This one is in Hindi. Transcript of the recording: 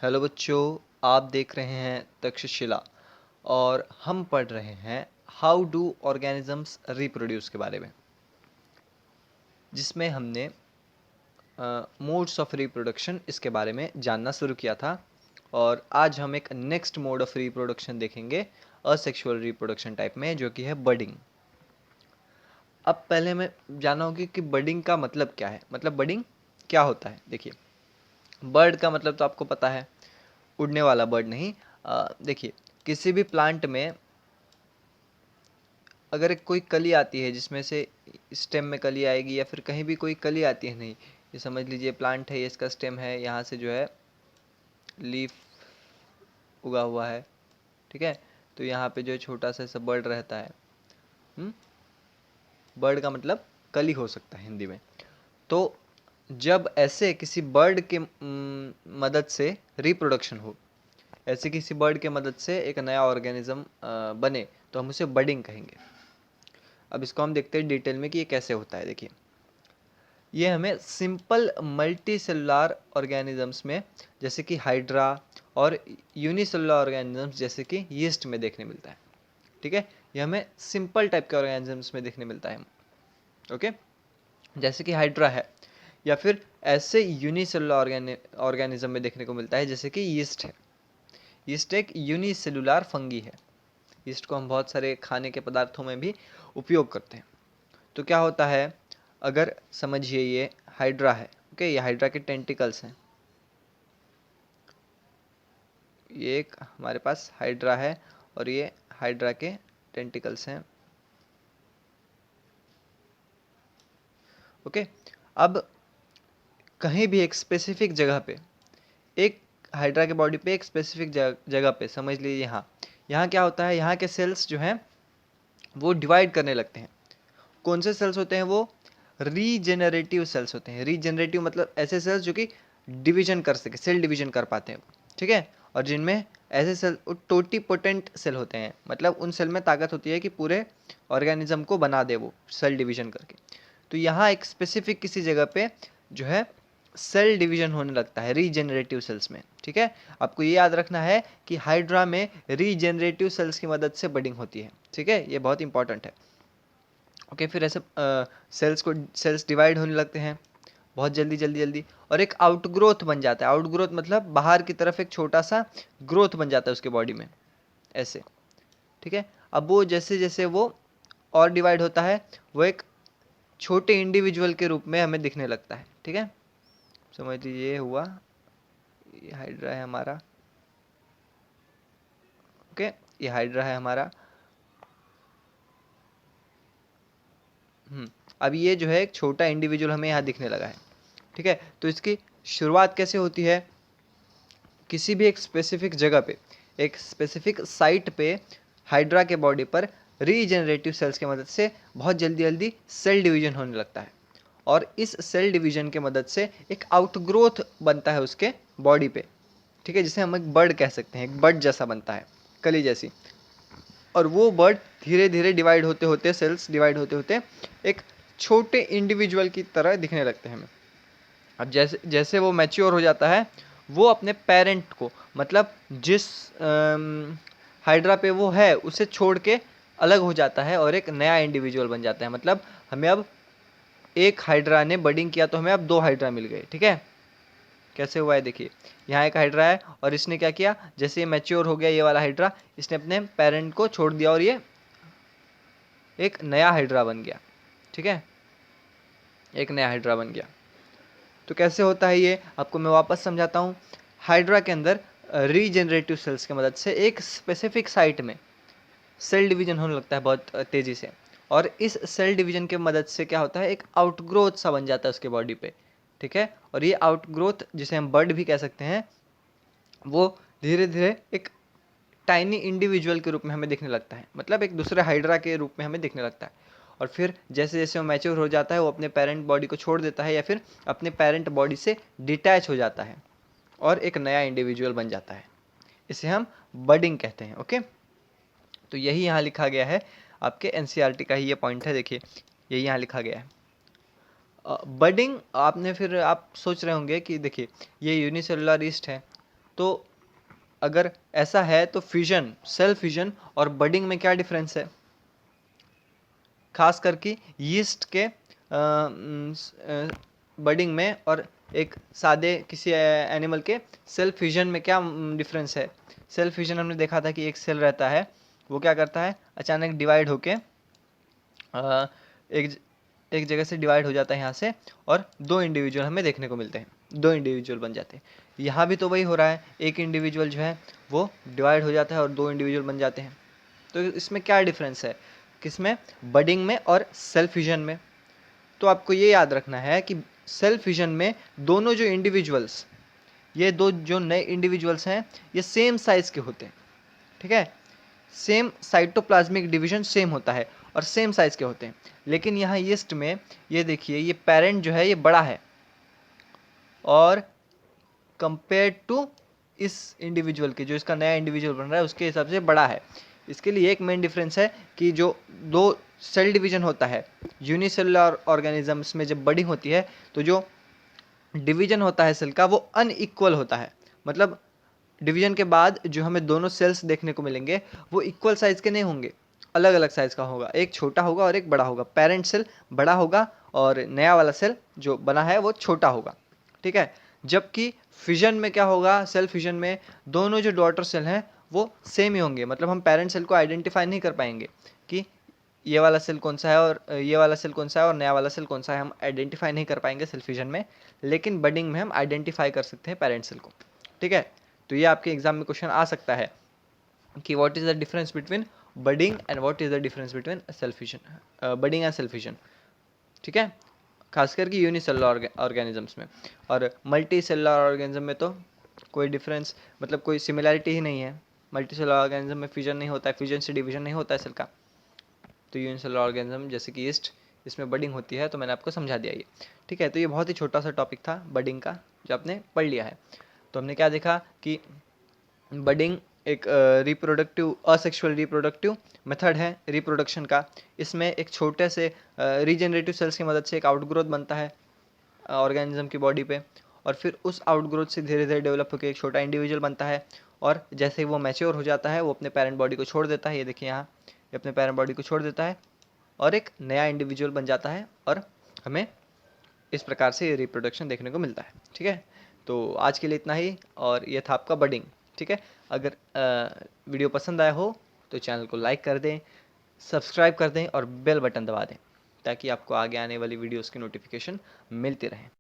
हेलो बच्चों, आप देख रहे हैं तक्षशिला और हम पढ़ रहे हैं हाउ डू ऑर्गेनिजम्स रिप्रोड्यूस के बारे में, जिसमें हमने मोड्स ऑफ रिप्रोडक्शन इसके बारे में जानना शुरू किया था। और आज हम एक नेक्स्ट मोड ऑफ रिप्रोडक्शन देखेंगे असेक्सुअल रिप्रोडक्शन टाइप में, जो कि है बडिंग। अब पहले मैं जाना होगी कि बडिंग का मतलब क्या है, मतलब बडिंग क्या होता है। देखिए, बर्ड का मतलब तो आपको पता है, उड़ने वाला बर्ड नहीं। देखिए, किसी भी प्लांट में अगर एक कोई कली आती है जिसमें से स्टेम में कली आएगी, या फिर कहीं भी कोई कली आती है, नहीं, ये समझ लीजिए प्लांट है, ये इसका स्टेम है, यहाँ से जो है लीफ उगा हुआ है, ठीक है। तो यहाँ पे जो है छोटा सा ऐसा बर्ड रहता है। बर्ड का मतलब कली हो सकता है हिंदी में। तो जब ऐसे किसी बर्ड के मदद से रिप्रोडक्शन हो, ऐसे किसी बर्ड के मदद से एक नया ऑर्गेनिज्म बने, तो हम उसे बडिंग कहेंगे। अब इसको हम देखते हैं डिटेल में कि ये कैसे होता है। देखिए, ये हमें सिंपल मल्टी सेलुलर ऑर्गेनिजम्स में, जैसे कि हाइड्रा, और यूनिसेलुलर ऑर्गेनिजम्स जैसे कि यीस्ट में देखने मिलता है, ठीक है। ये हमें सिंपल टाइप के ऑर्गेनिजम्स में देखने मिलता है, ओके, जैसे कि हाइड्रा है, या फिर ऐसे यूनिसेलुलर ऑर्गेनिज्म में देखने को मिलता है जैसे कि यीस्ट है। यीस्ट एक यूनिसेलुलर फंगी है। यीस्ट को हम बहुत सारे खाने के पदार्थों में भी उपयोग करते हैं। तो क्या होता है, अगर समझिए ये हाइड्रा है, ओके, ये हाइड्रा के टेंटिकल्स हैं। ये एक हमारे पास हाइड्रा है और ये हाइड्रा के टेंटिकल्स हैं, ओके। अब कहीं भी एक स्पेसिफिक जगह पे, एक हाइड्रा के बॉडी पे एक स्पेसिफिक जगह पे, समझ लीजिए यहाँ, यहाँ क्या होता है, यहाँ के सेल्स जो हैं वो डिवाइड करने लगते हैं। कौन से सेल्स होते हैं वो? रीजेनरेटिव सेल्स होते हैं। रीजेनरेटिव मतलब ऐसे सेल्स जो कि डिवीजन कर सके, सेल डिवीजन कर पाते हैं, ठीक है। और जिनमें ऐसे सेल टोटीपोटेंट सेल होते हैं, मतलब उन सेल में ताकत होती है कि पूरे ऑर्गेनिज्म को बना दे वो सेल डिवीजन करके। तो यहाँ एक स्पेसिफिक किसी जगह पे जो है सेल डिवीजन होने लगता है रीजेनरेटिव सेल्स में, ठीक है। आपको ये याद रखना है कि हाइड्रा में रीजेनरेटिव सेल्स की मदद से बडिंग होती है, ठीक है, ये बहुत इंपॉर्टेंट है, ओके। फिर ऐसे सेल्स डिवाइड होने लगते हैं बहुत जल्दी जल्दी जल्दी, और एक आउटग्रोथ बन जाता है। आउटग्रोथ मतलब बाहर की तरफ एक छोटा सा ग्रोथ बन जाता है उसके बॉडी में, ऐसे, ठीक है। अब वो जैसे जैसे वो और डिवाइड होता है, वो एक छोटे इंडिविजुअल के रूप में हमें दिखने लगता है, ठीक है। समझ लीजिए ये हुआ, ये हाइड्रा है हमारा, ओके, ये हाइड्रा है हमारा। अब ये जो है एक छोटा इंडिविजुअल हमें यहाँ दिखने लगा है, ठीक है। तो इसकी शुरुआत कैसे होती है, किसी भी एक स्पेसिफिक जगह पे, एक स्पेसिफिक साइट पे हाइड्रा के बॉडी पर रीजेनरेटिव सेल्स की मदद से बहुत जल्दी जल्दी सेल डिवीजन होने लगता है, और इस सेल डिवीजन के मदद से एक आउटग्रोथ बनता है उसके बॉडी पे, ठीक है, जिसे हम एक बर्ड कह सकते हैं, एक बर्ड जैसा बनता है, कली जैसी। और वो बर्ड धीरे धीरे डिवाइड होते होते, सेल्स डिवाइड होते होते एक छोटे इंडिविजुअल की तरह दिखने लगते हैं हमें। अब जैसे जैसे वो मैच्योर हो जाता है, वो अपने पेरेंट को, मतलब जिस हाइड्रा पे वो है उसे छोड़ के अलग हो जाता है और एक नया इंडिविजुअल बन जाता है। मतलब हमें अब एक हाइड्रा ने बडिंग किया तो हमें अब दो हाइड्रा मिल गए, ठीक है। कैसे हुआ है देखिए, यहाँ एक हाइड्रा है और इसने क्या किया, जैसे ये मैच्योर हो गया ये वाला हाइड्रा, इसने अपने पेरेंट को छोड़ दिया और ये एक नया हाइड्रा बन गया, ठीक है, एक नया हाइड्रा बन गया। तो कैसे होता है ये, आपको मैं वापस समझाता हूँ। हाइड्रा के अंदर रीजेनरेटिव सेल्स की मदद से एक स्पेसिफिक साइट में सेल डिवीजन होने लगता है बहुत तेज़ी से, और इस सेल डिवीजन के मदद से क्या होता है, एक आउटग्रोथ सा बन जाता है उसके बॉडी पे, ठीक है। और ये आउटग्रोथ, जिसे हम बर्ड भी कह सकते हैं, वो धीरे धीरे एक टाइनी इंडिविजुअल के रूप में हमें दिखने लगता है, मतलब एक दूसरे हाइड्रा के रूप में हमें दिखने लगता है। और फिर जैसे जैसे वो मैच्योर हो जाता है, वो अपने पेरेंट बॉडी को छोड़ देता है, या फिर अपने पेरेंट बॉडी से डिटैच हो जाता है और एक नया इंडिविजुअल बन जाता है। इसे हम बडिंग कहते हैं, ओके। तो यही यहाँ लिखा गया है, आपके एनसीईआरटी का ही ये पॉइंट है, देखिए यही यहाँ लिखा गया है। बडिंग आपने, फिर आप सोच रहे होंगे कि देखिए ये यूनिसेलुलर यीस्ट है, तो अगर ऐसा है तो फ्यूजन, सेल फ्यूजन और बडिंग में क्या डिफरेंस है? खास करके यीस्ट के बडिंग में और एक सादे किसी एनिमल के सेल फ्यूजन में क्या डिफरेंस है? सेल फ्यूजन हमने देखा था कि एक सेल रहता है, वो क्या करता है, अचानक डिवाइड होके एक एक जगह से डिवाइड हो जाता है यहाँ से, और दो इंडिविजुअल हमें देखने को मिलते हैं, दो इंडिविजुअल बन जाते हैं। यहाँ भी तो वही हो रहा है, एक इंडिविजुअल जो है वो डिवाइड हो जाता है और दो इंडिविजुअल बन जाते हैं। तो इसमें क्या डिफरेंस है, किसमें? बडिंग में और सेल फ्यूजन में। तो आपको ये याद रखना है कि सेल फ्यूजन में दोनों जो इंडिविजुअल्स, ये दो जो नए इंडिविजुअल्स हैं, ये सेम साइज के होते हैं, ठीक है, सेम साइटोप्लाज्मिक डिवीजन सेम होता है और सेम साइज के होते हैं। लेकिन यहाँ यीस्ट में ये देखिए, ये पेरेंट जो है ये बड़ा है और कंपेयर टू इस इंडिविजुअल के, जो इसका नया इंडिविजुअल बन रहा है उसके हिसाब से बड़ा है। इसके लिए एक मेन डिफरेंस है कि जो दो सेल डिवीजन होता है यूनिसेलुलर ऑर्गेनिजम्स में, जब बडिंग होती है तो जो डिवीजन होता है सेल का वो अनइक्वल होता है। मतलब डिवीजन के बाद जो हमें दोनों सेल्स देखने को मिलेंगे वो इक्वल साइज के नहीं होंगे, अलग अलग साइज का होगा, एक छोटा होगा और एक बड़ा होगा। पेरेंट सेल बड़ा होगा और नया वाला सेल जो बना है वो छोटा होगा, ठीक है। जबकि फिजन में क्या होगा, सेल फिजन में दोनों जो डॉटर सेल हैं वो सेम ही होंगे। मतलब हम पेरेंट सेल को आइडेंटिफाई नहीं कर पाएंगे कि ये वाला सेल कौन सा है और ये वाला सेल कौन सा है और नया वाला सेल कौन सा है, हम आइडेंटिफाई नहीं कर पाएंगे सेल फिजन में। लेकिन बडिंग में हम आइडेंटिफाई कर सकते हैं पेरेंट सेल को, ठीक है। तो ये आपके एग्जाम में क्वेश्चन आ सकता है कि what is the difference between budding and what is the difference between cell fission, budding and cell fission, ठीक है, खास करके यूनिसेलुलर ऑर्गेनिजम्स में। और मल्टी सेलुलर ऑर्गेनिज्म में तो कोई डिफरेंस, मतलब कोई सिमिलैरिटी ही नहीं है। मल्टी सेलुलर ऑर्गेनिज्म में फ्यूजन नहीं होता है, फ्यूजन से डिवीजन नहीं होता है सेल का। तो यूनिसेलुलर ऑर्गेनिज्म जैसे कि यीस्ट, इसमें बडिंग होती है। तो मैंने आपको समझा दिया ये, ठीक है। तो ये बहुत ही छोटा सा टॉपिक था बडिंग का, जो आपने पढ़ लिया है। तो हमने क्या देखा कि बडिंग एक रिप्रोडक्टिव, असेक्सुअल रिप्रोडक्टिव मेथड है रिप्रोडक्शन का। इसमें एक छोटे से रीजनरेटिव सेल्स की मदद से एक आउटग्रोथ बनता है ऑर्गेनिज्म की बॉडी पे, और फिर उस आउटग्रोथ से धीरे धीरे डेवलप होकर एक छोटा इंडिविजुअल बनता है। और जैसे ही वो मैच्योर हो जाता है वो अपने पेरेंट बॉडी को छोड़ देता है, ये देखिए यहाँ, ये अपने पेरेंट बॉडी को छोड़ देता है और एक नया इंडिविजुअल बन जाता है, और हमें इस प्रकार से रिप्रोडक्शन देखने को मिलता है, ठीक है। तो आज के लिए इतना ही, और ये था आपका बडिंग, ठीक है। अगर वीडियो पसंद आया हो तो चैनल को लाइक कर दें, सब्सक्राइब कर दें और बेल बटन दबा दें, ताकि आपको आगे आने वाली वीडियोस की नोटिफिकेशन मिलती रहे।